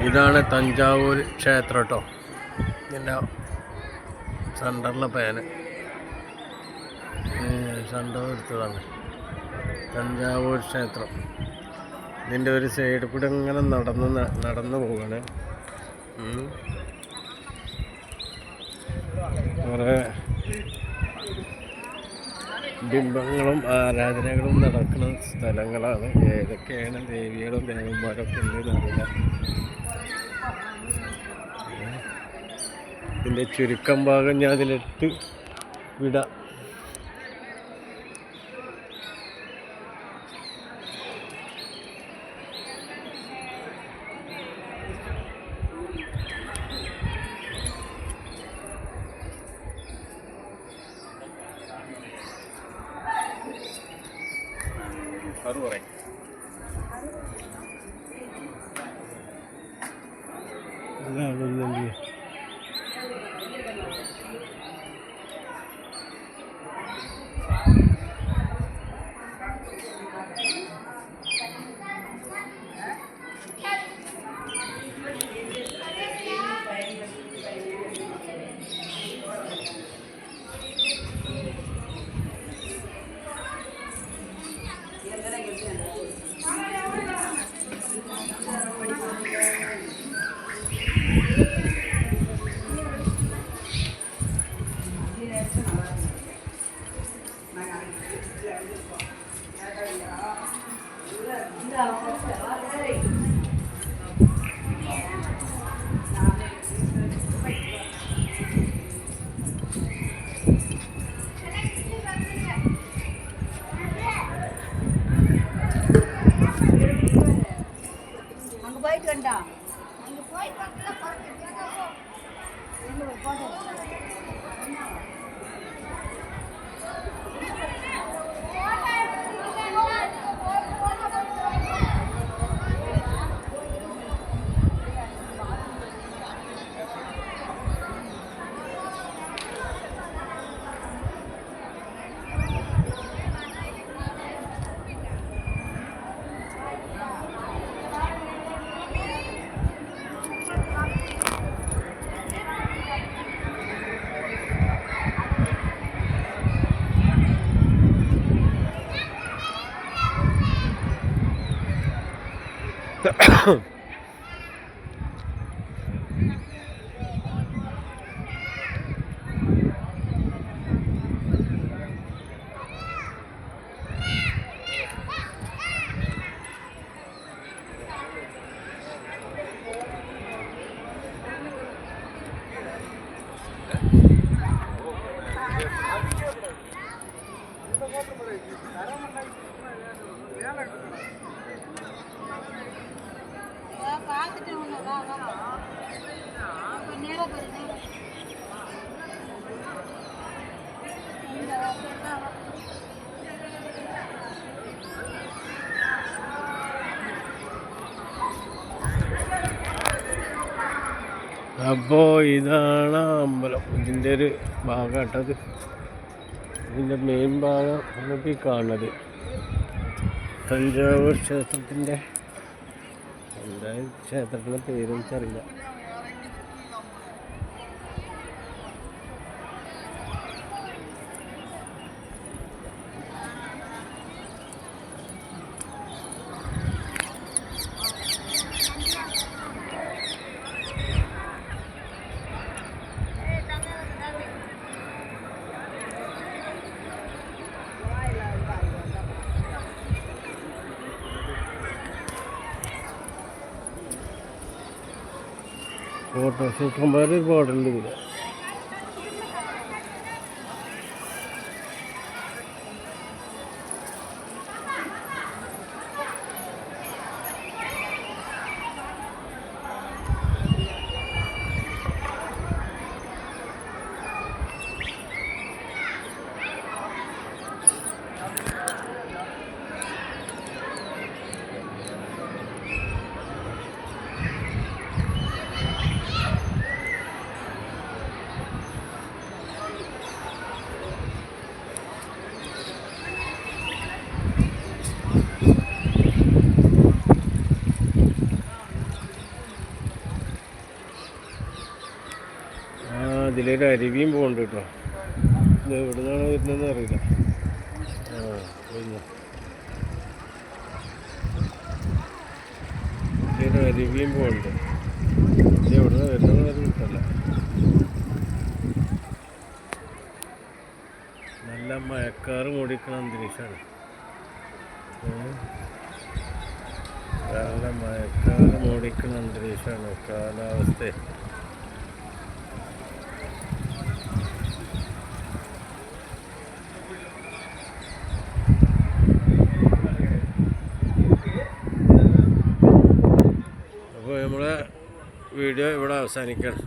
ഇതാണ് തഞ്ചാവൂർ ക്ഷേത്രം കേട്ടോ. ഇതിൻ്റെ സെൻറ്ററിലെ പേന് സെൻറ്റർ എടുത്തതാണ് തഞ്ചാവൂർ ക്ഷേത്രം. ഇതിൻ്റെ ഒരു സൈഡിൽ കൂടെ ഇങ്ങനെ നടന്നു പോവുകയാണ്. കുറേ ബിംബങ്ങളും ആരാധനകളും നടക്കുന്ന സ്ഥലങ്ങളാണ്. ഏതൊക്കെയാണ് ദേവികളും ദേവന്മാരൊക്കെ ഉണ്ടെന്നറിയില്ല. ഇതിൻ്റെ ചുരുക്കം ഭാഗം ഞാൻ അതിലിട്ട് വിടാം. അപ്പോൾ ഇതാണ് അമ്പലം. ഇതിൻ്റെ ഒരു ഭാഗം കേട്ടത്. ഇതിൻ്റെ മെയിൻ ഭാഗം നമുക്ക് ഈ കാണുന്നത് തഞ്ചാവൂർ ക്ഷേത്രത്തിൻ്റെ എന്തായാലും ക്ഷേത്രത്തിൻ്റെ പേരും അറിയില്ല. ഫോട്ടോഷൂട്ടന്മാർ ഒരുപാടുണ്ട് ഇതിൽ. ഇതിലൊരു അരുവിയും പോകുന്നുണ്ട് കേട്ടോ. ഇത് എവിടെ നിന്നാണ് വരുന്നതെന്ന് അറിയില്ല. ഇതിലൊരു അരുവിയും പോകുന്നുണ്ട്. ഇത് എവിടെ നിന്ന് വരുന്നതെന്ന് അറിയില്ല. നല്ല മഴക്കാറ് മൂടിക്കുന്ന അന്തരീക്ഷമാണ്. നല്ല മഴക്കാറ് മൂടിക്കുന്ന അന്തരീക്ഷമാണ് കാലാവസ്ഥ. അപ്പോൾ നമ്മളെ വീഡിയോ ഇവിടെ അവസാനിക്കണം.